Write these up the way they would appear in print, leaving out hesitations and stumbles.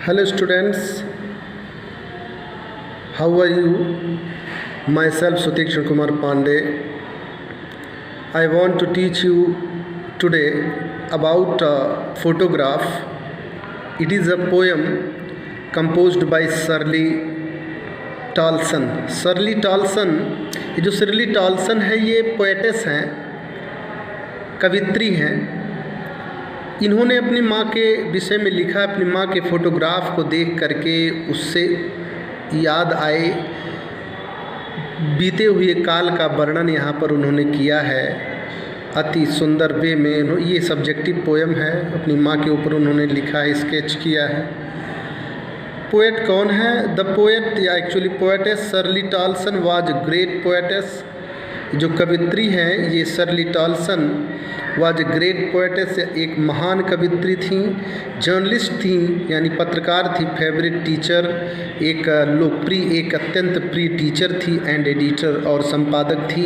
Hello students, how are you? Myself Sutikshan Kumar Pandey. I want to teach you today about a photograph. It is a poem composed by Shirley Tolson. Shirley Tolson, ये जो Shirley Tolson है ये poetess हैं, कवित्री हैं। इन्होंने अपनी माँ के विषय में लिखा, अपनी माँ के फ़ोटोग्राफ को देख करके उससे याद आए बीते हुए काल का वर्णन यहाँ पर उन्होंने किया है अति सुंदर वे में। ये सब्जेक्टिव पोएम है, अपनी माँ के ऊपर उन्होंने लिखा है, स्केच किया है। पोएट कौन है? द पोएट या actually poetess Shirley Toulson was great poetess. जो कवित्री हैं ये Shirley Toulson was great poetess, एक महान कवित्री थी, जर्नलिस्ट थी यानी पत्रकार थी, फेवरेट टीचर, एक लोकप्रिय, एक अत्यंत प्रिय टीचर थी, एंड एडिटर और संपादक थी।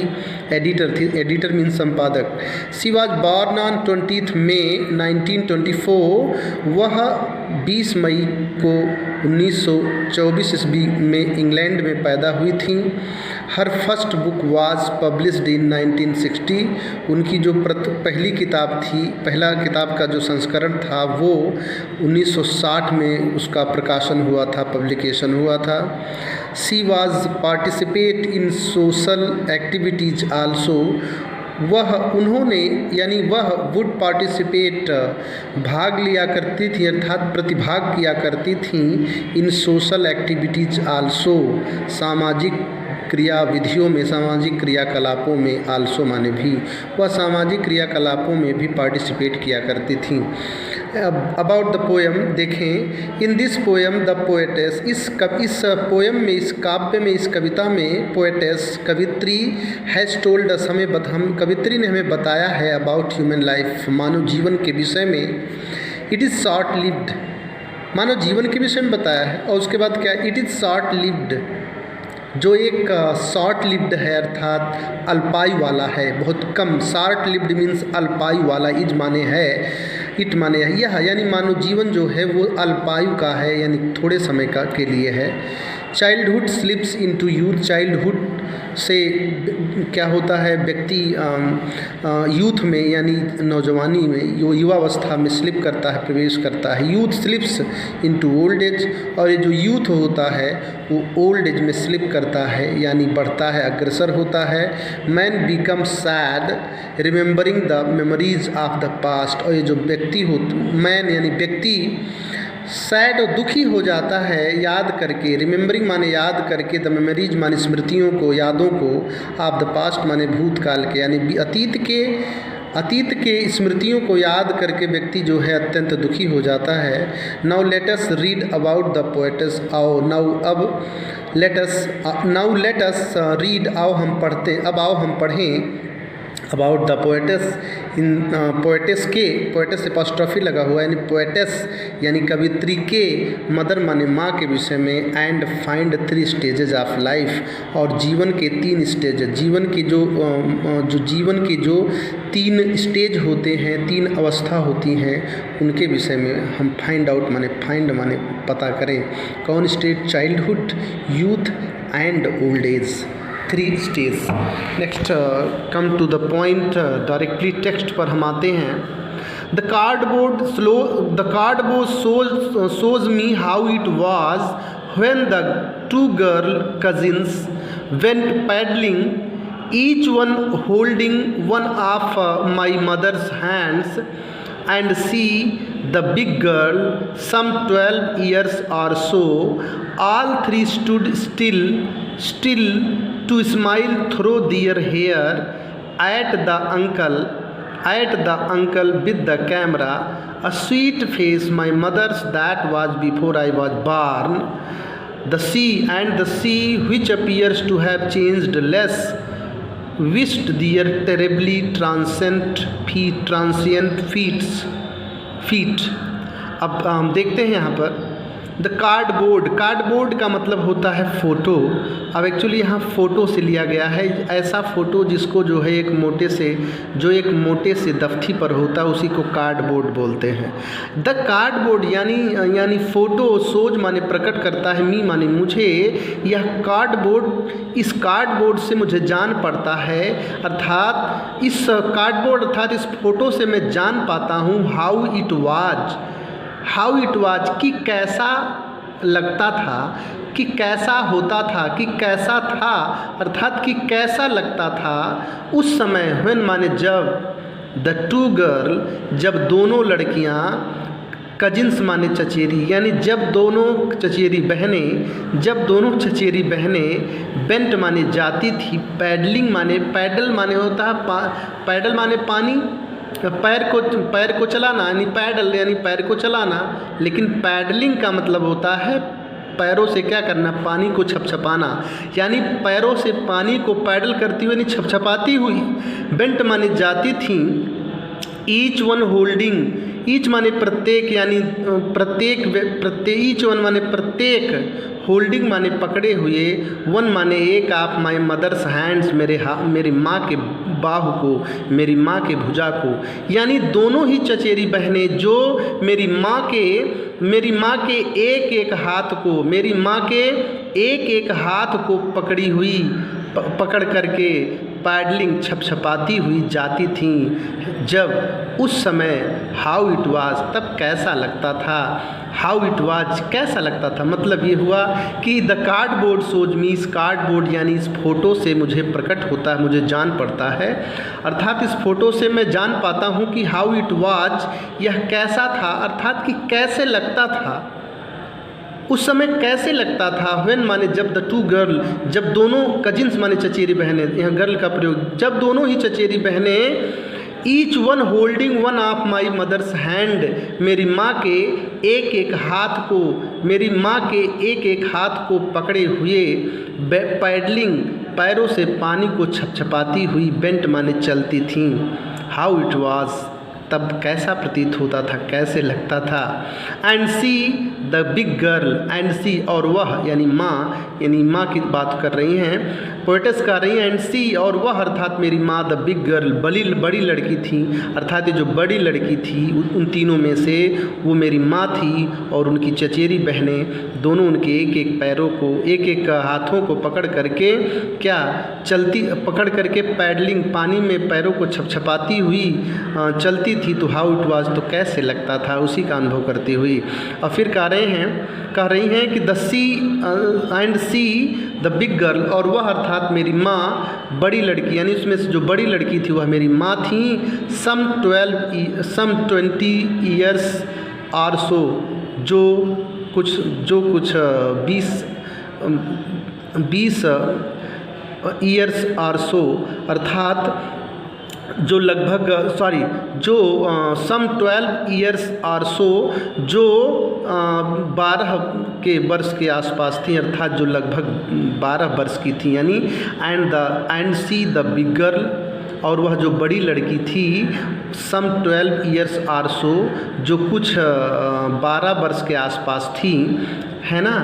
एडिटर थी, एडिटर मीन संपादक। शी वाज बॉर्न ऑन 20 मई 1924। वह 20 मई को 1924 ईस्वी में इंग्लैंड में पैदा हुई थी। Her first book was published in 1960। उनकी जो पहली किताब थी, पहला किताब का जो संस्करण था वो 1960 में उसका प्रकाशन हुआ था, पब्लिकेशन हुआ था। She was participate in social activities also. वह वुड पार्टिसिपेट, भाग लिया करती थी अर्थात प्रतिभाग किया करती थी, इन सोशल एक्टिविटीज़ आल्सो, सामाजिक क्रियाविधियों में, सामाजिक क्रियाकलापों में, आल्सो माने भी, वह सामाजिक क्रियाकलापों में भी पार्टिसिपेट किया करती थी। अबाउट द पोएम देखें, in this poem the poetess, इस पोएम में, इस काव्य में, इस कविता में पोएटेस कवित्री हैज़ टोल्ड अस, कवित्री ने हमें बताया है अबाउट ह्यूमन लाइफ, मानव जीवन के विषय में। इट इज़ शॉर्ट लिव्ड, मानव जीवन के विषय में बताया है। और उसके बाद क्या, इट इज़ शॉर्ट लिव्ड, जो एक शॉर्ट लिव्ड है अर्थात अल्पायु वाला है, बहुत कम। शॉर्ट लिव्ड मीन्स अल्पायु वाला, इज माने है, इट माने है, यह यानी मानव जीवन जो है वो अल्पायु का है, यानी थोड़े समय का के लिए है। Childhood slips into youth, childhood से क्या होता है, व्यक्ति यूथ में यानी नौजवानी में, युवावस्था में स्लिप करता है, प्रवेश करता है। Youth slips into old age, और ये जो यूथ होता है वो ओल्ड एज में स्लिप करता है यानी बढ़ता है, अग्रसर होता है। Man become sad remembering the memories of the past, और ये जो व्यक्ति हो, मैन यानी व्यक्ति सैड और दुखी हो जाता है याद करके, रिमेंबरिंग माने याद करके, द मेमोरीज माने स्मृतियों को, यादों को, ऑफ द पास्ट माने भूतकाल के, यानी अतीत के स्मृतियों को याद करके व्यक्ति जो है अत्यंत दुखी हो जाता है। Now let us read about the poetess, आओ नाउ लेट अस रीड, आओ हम पढ़ते, अब आओ हम पढ़ें about the poetess, in poetess के, पोएटेस से एपॉस्ट्रोफी लगा हुआ है यानी पोएटेस यानी कवित्री के, मदर माने माँ के विषय में, and find 3 stages of life, और जीवन के 3 स्टेज, जीवन के जीवन के जो 3 स्टेज होते हैं, 3 अवस्था होती हैं, उनके विषय में हम फाइंड आउट माने पता करें। कौन stage? Childhood, youth and old age, 3 stage. Next come to the point, directly text पर हम आते हैं। The cardboard shows me how it was when the 2 girl cousins went paddling, each one holding one of my mother's hands, and see the big girl, some 12 years or so, all 3 stood still to smile through their hair at the uncle with the camera, a sweet face, my mother's that was before I was born. The sea which appears to have changed less, wished their terribly transient feet. अब हम देखते हैं यहाँ पर the cardboard, cardboard का मतलब होता है फ़ोटो। अब एक्चुअली यहाँ फ़ोटो से लिया गया है, ऐसा फ़ोटो जिसको जो है एक मोटे से दफ्ती पर होता है उसी को कार्डबोर्ड बोलते हैं। द कार्डबोर्ड यानी फ़ोटो, सोज माने प्रकट करता है, मी माने मुझे, यह कार्डबोर्ड, इस कार्डबोर्ड से मुझे जान पड़ता है, अर्थात इस कार्डबोर्ड अर्थात इस फ़ोटो से मैं जान पाता हूँ हाउ इट वाज कि कैसा लगता था, कि कैसा होता था, कि कैसा था, अर्थात कि कैसा लगता था उस समय। व्हेन माने जब, द टू गर्ल जब दोनों लड़कियाँ, कजिन्स माने चचेरी, यानी जब दोनों चचेरी बहनें, बेंट माने जाती थी, पैडलिंग माने, पैडल माने होता है पैडल माने पानी, पैर को चलाना, यानी पैडल यानी पैर को चलाना, लेकिन पैडलिंग का मतलब होता है पैरों से क्या करना, पानी को छपछपाना, यानी पैरों से पानी को पैडल करती हुई, यानी छपछपाती हुई। बेंट माने जाती थी, ईच वन होल्डिंग, ईच माने प्रत्येक, यानी प्रत्येक, ईच वन माने प्रत्येक, होल्डिंग माने पकड़े हुए, वन माने एक, आप माई मदर्स हैंड्स, मेरी माँ के बाहु को, मेरी माँ के भुजा को, यानी दोनों ही चचेरी बहनें जो मेरी माँ के एक एक हाथ को, मेरी माँ के एक एक हाथ को पकड़ करके पैडलिंग छपछपाती हुई जाती थीं। जब उस समय हाउ इट वाज, तब कैसा लगता था, हाउ इट वाज कैसा लगता था, मतलब ये हुआ कि द कार्डबोर्ड सोज मी, इस कार्डबोर्ड यानी इस फ़ोटो से मुझे प्रकट होता है, मुझे जान पड़ता है, अर्थात इस फ़ोटो से मैं जान पाता हूँ कि हाउ इट वाज, यह कैसा था, अर्थात कि कैसे लगता था उस समय, कैसे लगता था। व्हेन माने जब, द टू गर्ल जब दोनों, कजिन्स माने चचेरी बहनें, यहाँ गर्ल का प्रयोग, जब दोनों ही चचेरी बहनें, each one holding one of my mother's hand, मेरी माँ के एक एक हाथ को, मेरी माँ के एक एक हाथ को पकड़े हुए, पैडलिंग पैरों से पानी को छपछपाती हुई, बेंट माने चलती थीं। हाउ इट वाज तब कैसा प्रतीत होता था, कैसे लगता था। And see the big girl, and see और वह, यानी माँ की बात कर रही हैं, पोएटेस कर रही हैं। एंड सी और वह, अर्थात मेरी माँ, द बिग गर्ल बड़ी लड़की थी, अर्थात ये जो बड़ी लड़की थी उन तीनों में से वो मेरी माँ थी, और उनकी चचेरी बहनें दोनों उनके एक एक पैरों को, एक एक हाथों को पकड़ करके पकड़ करके पैडलिंग, पानी में पैरों को छपछपाती हुई चलती थी। तो हाउ इट वाज, तो कैसे लगता था, उसी का अनुभव करती हुई। और फिर कह रही हैं कि the sea and see the big girl, और वह अर्थात मेरी माँ बड़ी लड़की, यानी उसमें से जो बड़ी लड़की थी वह मेरी माँ थी। सम 20 ईयर्स आर सो, जो कुछ 20 ईयर्स आर सो, अर्थात जो लगभग सम 12 ईयर्स आर सो, जो 12 के वर्ष के आसपास थी, अर्थात जो लगभग 12 वर्ष की थी, यानी and see the big girl, और वह जो बड़ी लड़की थी, सम 12 ईयर्स आर सो, जो कुछ 12 वर्ष के आसपास थी, है ना।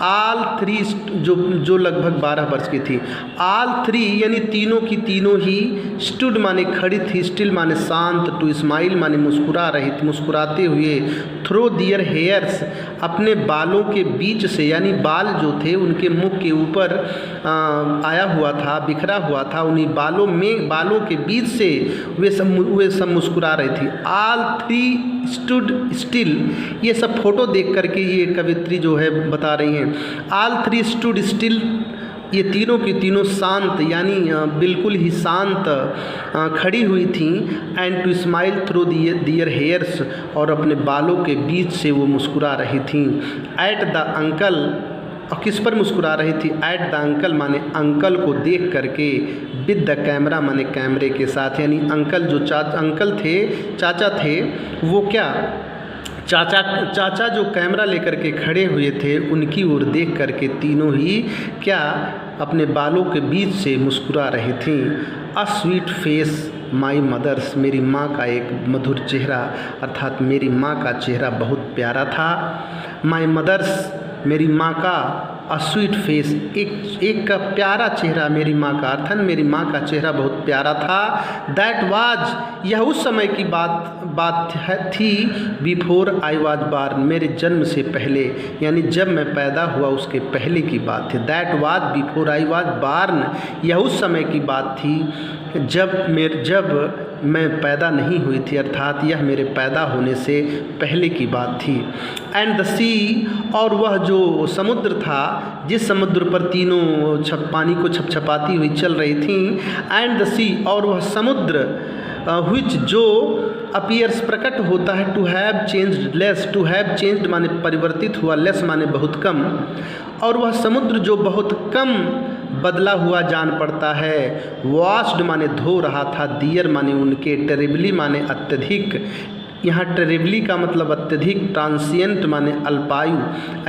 ऑल थ्री, जो लगभग 12 वर्ष की थी। ऑल थ्री यानी तीनों की तीनों ही, स्टूड माने खड़ी थी, स्टिल माने शांत, टू स्माइल माने मुस्कुरा रही थी, मुस्कुराते हुए, थ्रो दियर हेयर्स अपने बालों के बीच से, यानी बाल जो थे उनके मुख के ऊपर आया हुआ था, बिखरा हुआ था, उन्हीं बालों के बीच से वे सब मुस्कुरा रही थी। ऑल थ्री स्टूड स्टिल, ये सब फोटो देख करके ये कवित्री जो है बता रही हैं। ऑल थ्री स्टूड स्टिल, ये तीनों की तीनों शांत, यानी बिल्कुल ही शांत खड़ी हुई थी। And to smile through their hairs, और अपने बालों के बीच से वो मुस्कुरा रही थी। एट द अंकल, और किस पर मुस्कुरा रही थी, एट द अंकल माने अंकल को देख करके, विद द कैमरा माने कैमरे के साथ, यानी अंकल जो चाचा थे वो क्या, चाचा जो कैमरा लेकर के खड़े हुए थे उनकी ओर देख करके तीनों ही क्या अपने बालों के बीच से मुस्कुरा रही थीं। A sweet face my mother's, मेरी माँ का एक मधुर चेहरा, अर्थात मेरी माँ का चेहरा बहुत प्यारा था। माई मदर्स, मेरी माँ का, अ स्वीट फेस, एक का प्यारा चेहरा मेरी माँ का, अर्थन मेरी माँ का चेहरा बहुत प्यारा था। दैट वाज, यह उस समय की बात थी, बिफोर आई वाज बार्न, मेरे जन्म से पहले, यानी जब मैं पैदा हुआ उसके पहले की बात थी। That was before I was born, यह उस समय की बात थी जब मैं पैदा नहीं हुई थी, अर्थात यह मेरे पैदा होने से पहले की बात थी। एंड द सी, और वह जो समुद्र था, जिस समुद्र पर तीनों पानी को छपछपाती हुई चल रही थी। एंड द सी, और वह समुद्र, विच जो अपीयर्स प्रकट होता है, to have changed less, to have changed माने परिवर्तित हुआ, लेस माने बहुत कम, और वह समुद्र जो बहुत कम बदला हुआ जान पड़ता है। वॉश्ड माने धो रहा था, दियर माने उनके, टेरिबली माने अत्यधिक, यहाँ टेरिबली का मतलब अत्यधिक, ट्रांसिएंट माने अल्पायु,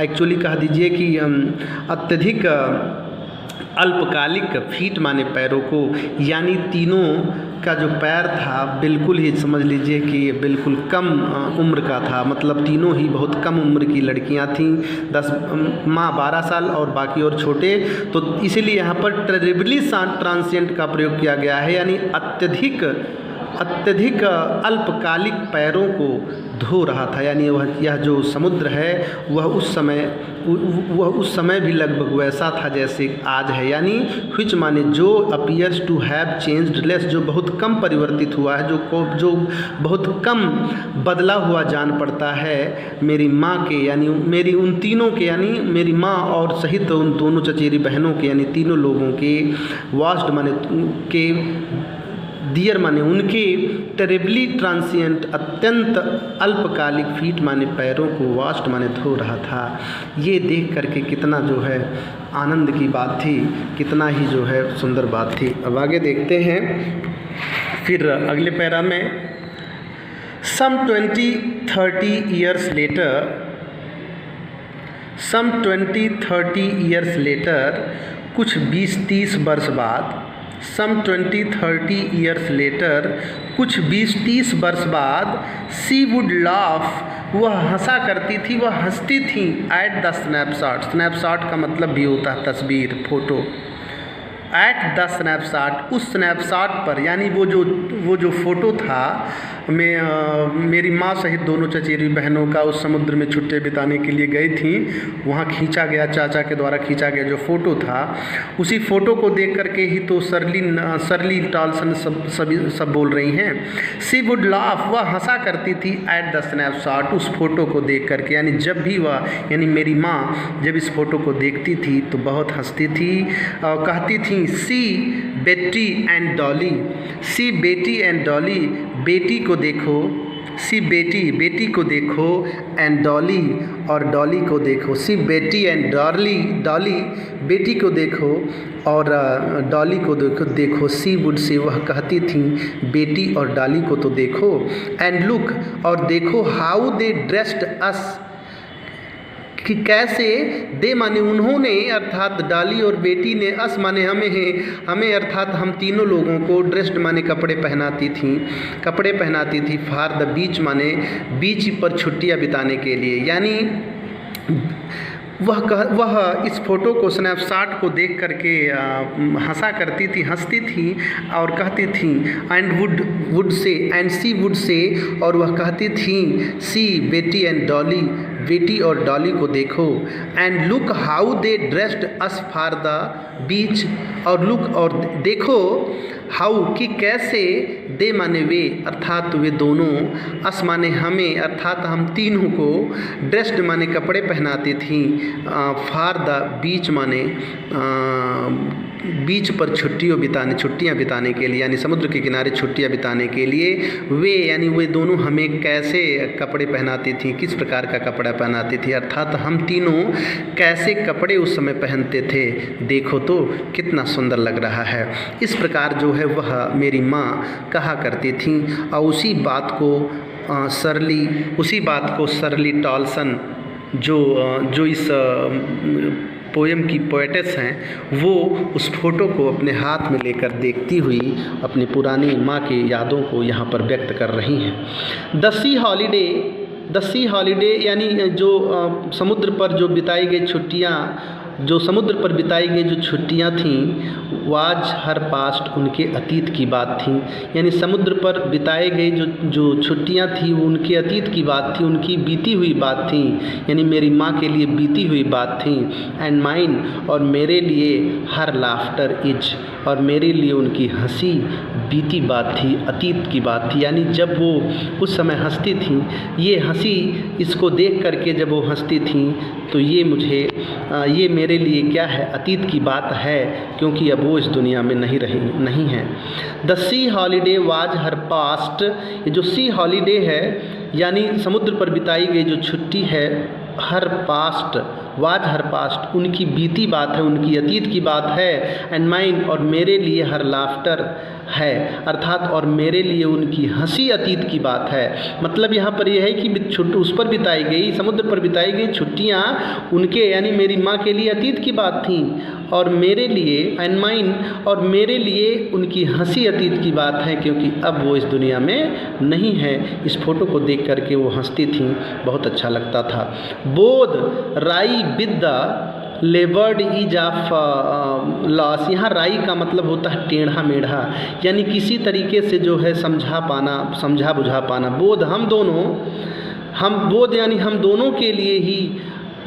एक्चुअली कह दीजिए कि अत्यधिक अल्पकालिक, फीट माने पैरों को, यानी तीनों का जो पैर था बिल्कुल ही समझ लीजिए कि बिल्कुल कम उम्र का था, मतलब तीनों ही बहुत कम उम्र की लड़कियां थीं, 10 माँ 12 साल और बाकी और छोटे, तो इसीलिए यहाँ पर टेरिबली ट्रांसिएंट का प्रयोग किया गया है, यानी अत्यधिक अल्पकालिक पैरों को धो रहा था, यानी यह जो समुद्र है वह उस समय भी लगभग वैसा था जैसे आज है, यानी व्हिच माने जो, appears to have changed less, जो बहुत कम परिवर्तित हुआ है, जो बहुत कम बदला हुआ जान पड़ता है मेरी माँ के, यानी मेरी उन तीनों के, यानी मेरी माँ और सहित उन दोनों चचेरी बहनों के, यानी तीनों लोगों के, वास्ट माने के, दियर माने उनके, टेरिबली ट्रांसिएंट अत्यंत अल्पकालिक, फीट माने पैरों को, वास्ट माने धो रहा था। ये देख करके कितना जो है आनंद की बात थी, कितना ही जो है सुंदर बात थी। अब आगे देखते हैं फिर अगले पैरा में, सम 20-30 years later, कुछ 20-30 वर्ष बाद, सम 20-30 years later, कुछ 20-30 वर्ष बाद, सी वुड लाफ, वह हंसा करती थी, वह हंसती थी, एट द स्नैपशॉट, स्नैपशॉट का मतलब भी होता है तस्वीर, फोटो, एट द स्नैपशॉट, उस स्नैपशॉट पर, यानी वो जो फ़ोटो था मेरी माँ सहित दोनों चचेरी बहनों का उस समुद्र में छुट्टियाँ बिताने के लिए गई थी, वहाँ खींचा गया, चाचा के द्वारा खींचा गया जो फ़ोटो था, उसी फ़ोटो को देख करके ही तो सरली टॉल्सन सब बोल रही हैं। सी वुड लाफ, वह हंसा करती थी, एट द स्नैपशॉट, उस फ़ोटो को देख करके, यानी जब भी वह, यानी मेरी माँ जब इस फ़ोटो को देखती थी तो बहुत हंसती थी और कहती थी, सी बेटी एंड डॉली, सी बेटी एंड डॉली, बेटी को देखो, सी बेटी को देखो, एंड डॉली, और डॉली को देखो, सी बेटी एंड डॉली, बेटी को देखो और डॉली को देखो, सी वुड से, वह कहती थी, बेटी और डॉली को तो देखो, एंड लुक, और देखो, हाउ दे ड्रेस्ड अस, कि कैसे, दे माने उन्होंने, अर्थात डॉली और बेटी ने, अस माने हमें अर्थात हम तीनों लोगों को, ड्रेस्ड माने कपड़े पहनाती थी, फॉर द बीच माने बीच पर छुट्टियां बिताने के लिए, यानी वह इस फ़ोटो को, स्नैपशॉट को देख करके हंसती थी और कहती थी, and would say, and she would say, और वह कहती थी, सी बेटी एंड डॉली, बेटी और डॉली को देखो, and look how they dressed us for the beach, और लुक, और देखो, हाउ कि कैसे, दे माने वे, अर्थात वे दोनों, अस माने हमें, अर्थात हम तीनों को, ड्रेस्ड माने कपड़े पहनाती थी, फॉर द बीच माने बीच पर छुट्टियाँ बिताने के लिए, यानी समुद्र के किनारे छुट्टियाँ बिताने के लिए, वे यानी वे दोनों हमें कैसे कपड़े पहनाती थी, किस प्रकार का कपड़ा पहनाती थी, अर्थात हम तीनों कैसे कपड़े उस समय पहनते थे, देखो तो कितना सुंदर लग रहा है। इस प्रकार जो है वह मेरी माँ कहा करती थी, और उसी बात को सरली टॉल्सन जो इस पोएम की पोएटेस हैं, वो उस फ़ोटो को अपने हाथ में लेकर देखती हुई अपनी पुरानी माँ की यादों को यहाँ पर व्यक्त कर रही हैं। The C holiday the C holiday यानी जो समुद्र पर जो बिताई गई छुट्टियाँ, जो समुद्र पर बिताई गई जो छुट्टियाँ थीं, वाज हर पास्ट उनके अतीत की बात थी। यानी समुद्र पर बिताए गए जो छुट्टियाँ थी वो उनके अतीत की बात थी, उनकी बीती हुई बात थी, यानी मेरी माँ के लिए बीती हुई बात थी। एंड माइन और मेरे लिए हर लाफ्टर इज, और मेरे लिए उनकी हंसी बीती बात थी, अतीत की बात थी। यानी जब वो उस समय हंसती थी, ये हंसी इसको देख करके जब वो हंसती थी तो ये मुझे ये मेरे लिए क्या है, अतीत की बात है, क्योंकि अब वो इस दुनिया में नहीं है। The C holiday was her past, ये जो सी हॉलीडे है यानी समुद्र पर बिताई गई जो छुट्टी है, her past was her past उनकी बीती बात है, उनकी अतीत की बात है। एंड माइन और मेरे लिए हर लाफ्टर है, अर्थात और मेरे लिए उनकी हंसी अतीत की बात है। मतलब यहाँ पर यह है कि उस पर बिताई गई, समुद्र पर बिताई गई छुट्टियाँ उनके यानी मेरी माँ के लिए अतीत की बात थी, और मेरे लिए एंड माइन और मेरे लिए उनकी हंसी अतीत की बात है, क्योंकि अब वो इस दुनिया में नहीं है। इस फोटो को देख करके वो हंसती थी, बहुत अच्छा लगता था। बोध राई विद्या लेबर्ड इज ऑफ लॉस, यहाँ राई का मतलब होता है टेढ़ा मेढ़ा, यानी किसी तरीके से जो है समझा बुझा पाना। बोध बोध यानी हम दोनों के लिए ही,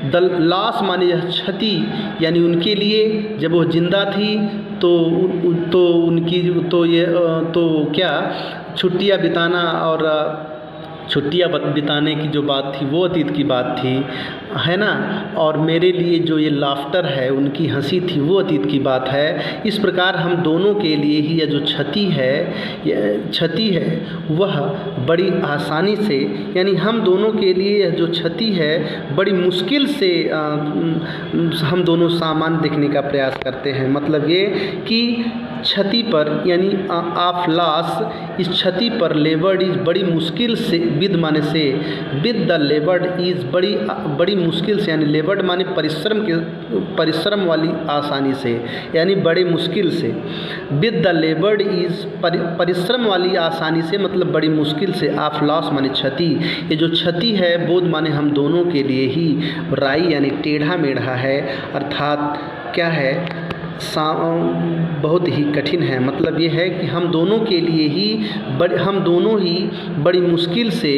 द लॉस माने यह क्षति, यानी उनके लिए जब वो जिंदा थी तो उनकी तो क्या छुट्टियाँ बिताना और छुट्टियाँ बिताने की जो बात थी वो अतीत की बात थी, है ना। और मेरे लिए जो ये लाफ्टर है, उनकी हंसी थी, वो अतीत की बात है। इस प्रकार हम दोनों के लिए ही यह जो क्षति है वह बड़ी आसानी से, यानी हम दोनों के लिए यह जो क्षति है बड़ी मुश्किल से हम दोनों सामान देखने का प्रयास करते हैं। मतलब ये कि क्षति पर यानी ऑफ लॉस, इस क्षति पर लेबर्ड इज बड़ी मुश्किल से, विद माने से, विद द लेबर्ड इज बड़ी मुश्किल से, यानी लेबर्ड माने परिश्रम वाली आसानी से, यानी बड़े मुश्किल से। विद द लेबर्ड इज परिश्रम वाली आसानी से, मतलब बड़ी मुश्किल से। ऑफ लॉस माने क्षति, ये जो क्षति है बोध माने हम दोनों के लिए ही, राई यानी टेढ़ा मेढ़ा है, अर्थात क्या है बहुत ही कठिन है। मतलब ये है कि हम दोनों के लिए ही हम दोनों ही बड़ी मुश्किल से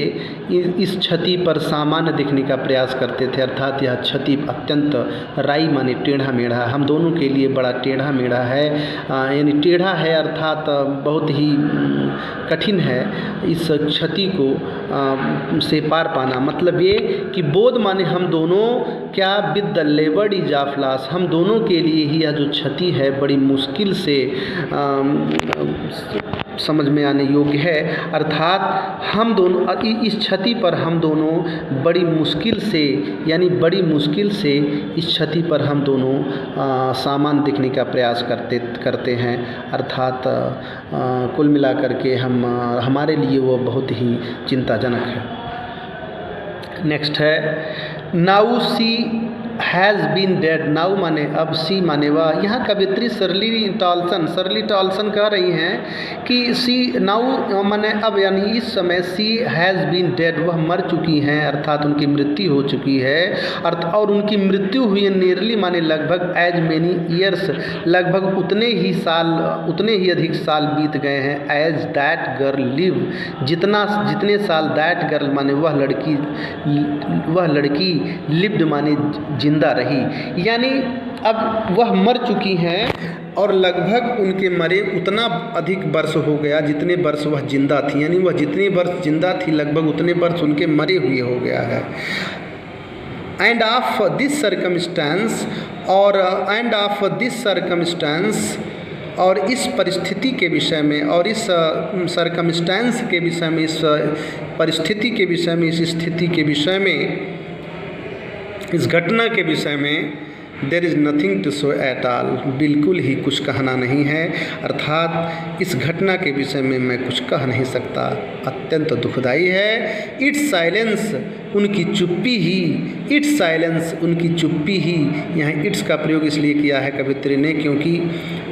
इस क्षति पर सामान्य देखने का प्रयास करते थे, अर्थात यह क्षति अत्यंत राई माने टेढ़ा मेढ़ा, हम दोनों के लिए बड़ा टेढ़ा मेढ़ा है, यानी टेढ़ा है अर्थात बहुत ही कठिन है इस क्षति को से पार पाना। मतलब ये कि बोध माने हम दोनों क्या, with the लेबर्ड is of loss, हम दोनों के लिए ही यह जो क्षति है बड़ी मुश्किल से समझ में आने योग्य है, अर्थात हम दोनों इस क्षति पर हम दोनों बड़ी मुश्किल से, यानी बड़ी मुश्किल से इस क्षति पर हम दोनों सामान देखने का प्रयास करते हैं, अर्थात कुल मिलाकर के हमारे लिए वो बहुत ही चिंताजनक है। नेक्स्ट है now she has been dead, now माने अब, सी माने वह। यहाँ कवित्री शर्ली टॉल्सन कह रही हैं कि सी नाउ माने अब, यानी इस समय सी हैज़ बीन डेड, वह मर चुकी हैं, अर्थात उनकी मृत्यु हो चुकी है। और उनकी मृत्यु हुई नियरली माने लगभग, एज मेनी ईयर्स लगभग उतने ही अधिक साल बीत गए हैं, एज दैट गर्ल लिव, जितने साल दैट गर्ल माने वह लड़की लिव्ड माने जिंदा रही, यानी अब वह मर चुकी हैं और लगभग उनके मरे उतना अधिक वर्ष हो गया जितने वर्ष वह जिंदा थी, यानी वह जितने वर्ष जिंदा थी लगभग उतने वर्ष उनके मरे हुए हो गया है। एंड ऑफ दिस सर्कमस्टेंस और इस परिस्थिति के विषय में, और इस सर्कमस्टेंस के विषय में, इस परिस्थिति के विषय में, इस स्थिति के विषय में, इस घटना के विषय में there is nothing to show at all, बिल्कुल ही कुछ कहना नहीं है, अर्थात इस घटना के विषय में मैं कुछ कह नहीं सकता, अत्यंत दुखदाई है। इट्स साइलेंस, उनकी चुप्पी ही, इट्स साइलेंस, उनकी चुप्पी ही, यहाँ इट्स का प्रयोग इसलिए किया है कवित्री ने क्योंकि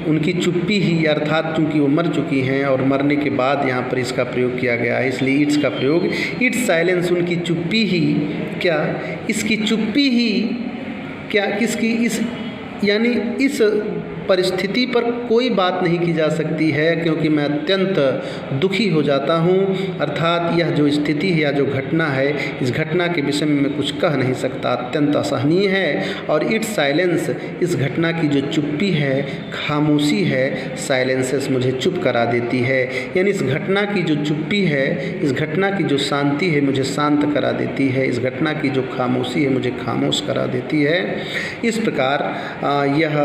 उनकी चुप्पी ही, अर्थात चूँकि वो मर चुकी हैं और मरने के बाद यहाँ पर इसका प्रयोग किया गया है, इसलिए इट्स का प्रयोग। इट्स साइलेंस, उनकी चुप्पी ही, क्या इसकी चुप्पी ही, क्या किसकी, इस यानी इस परिस्थिति पर कोई बात नहीं की जा सकती है क्योंकि मैं अत्यंत दुखी हो जाता हूँ, अर्थात यह जो स्थिति है या जो घटना है, इस घटना के विषय में मैं कुछ कह नहीं सकता, अत्यंत असहनीय है। और इट्स साइलेंस, इस घटना की जो चुप्पी है, खामोशी है, साइलेंसेस मुझे चुप करा देती है, यानी इस घटना की जो चुप्पी है, इस घटना की जो शांति है मुझे शांत करा देती है, इस घटना की जो खामोशी है मुझे खामोश करा देती है। इस प्रकार यह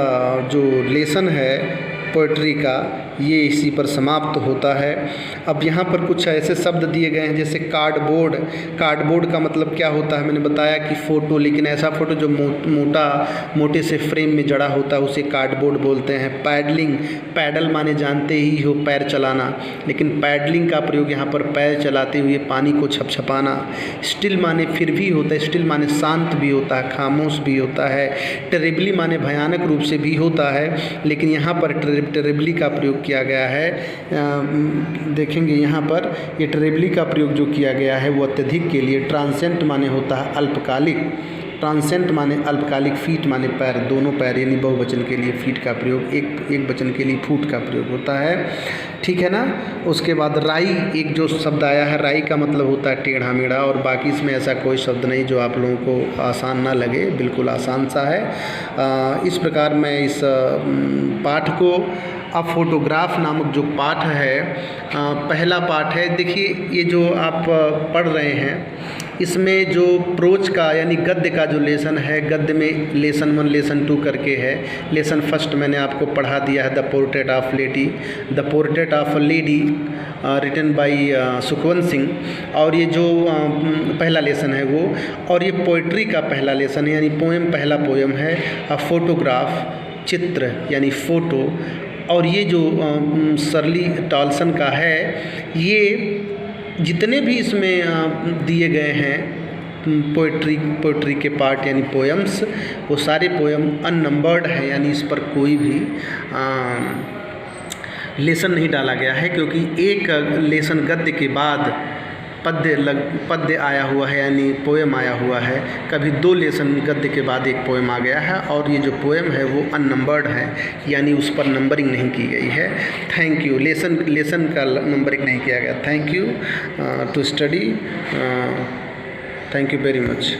जो लेसन है पोइट्री का, ये इसी पर समाप्त होता है। अब यहाँ पर कुछ ऐसे शब्द दिए गए हैं जैसे कार्डबोर्ड। कार्डबोर्ड का मतलब क्या होता है, मैंने बताया कि फ़ोटो, लेकिन ऐसा फ़ोटो जो मोटे से फ्रेम में जड़ा होता है उसे कार्डबोर्ड बोलते हैं। पैडलिंग, पैडल माने जानते ही हो पैर चलाना, लेकिन पैडलिंग का प्रयोग यहाँ पर पैर चलाते हुए पानी को छपछपाना। स्टिल माने फिर भी होता है, स्टिल माने शांत भी होता है, खामोश भी होता है। टेरिबली माने भयानक रूप से भी होता है, लेकिन यहाँ पर टेरिबली का प्रयोग किया गया है। देखेंगे यहाँ पर ये टेरिबली का प्रयोग जो किया गया है वो अत्यधिक के लिए। ट्रांसेंट माने होता है अल्पकालिक, ट्रांसेंट माने अल्पकालिक, फीट माने पैर, दोनों पैर, यानी बहुवचन के लिए फीट का प्रयोग, एक वचन के लिए फुट का प्रयोग होता है, ठीक है ना। उसके बाद राई, एक जो शब्द आया है, राई का मतलब होता है टेढ़ा मेढ़ा, और बाकी इसमें ऐसा कोई शब्द नहीं जो आप लोगों को आसान ना लगे, बिल्कुल आसान सा है। इस प्रकार मैं इस पाठ को, अब फोटोग्राफ नामक जो पाठ है, पहला पाठ है। देखिए ये जो आप पढ़ रहे हैं इसमें जो प्रोज का यानी गद्य का जो लेसन है, गद्य में लेसन 1 लेसन 2 करके है। लेसन फर्स्ट मैंने आपको पढ़ा दिया है, the portrait of lady, the portrait of a lady written by Sukhwant Singh, और ये जो पहला लेसन है वो, और ये पोइट्री का पहला लेसन है यानी पोएम, पहला पोएम है। अ फोटोग्राफ, चित्र यानी फ़ोटो, और ये जो शर्ली टॉलसन का है, ये जितने भी इसमें दिए गए हैं पोइट्री के पार्ट यानी पोएम्स, वो सारे पोएम अननंबर्ड हैं, यानी इस पर कोई भी लेसन नहीं डाला गया है, क्योंकि एक लेसन गद्य के बाद पद्य आया हुआ है यानी पोएम आया हुआ है। कभी 2 लेसन गद्य के बाद एक पोएम आ गया है, और ये जो पोएम है वो अननंबर्ड है, यानी उस पर नंबरिंग नहीं की गई है। Thank you. लेसन का नंबरिंग नहीं किया गया। Thank you to study. Thank you very much.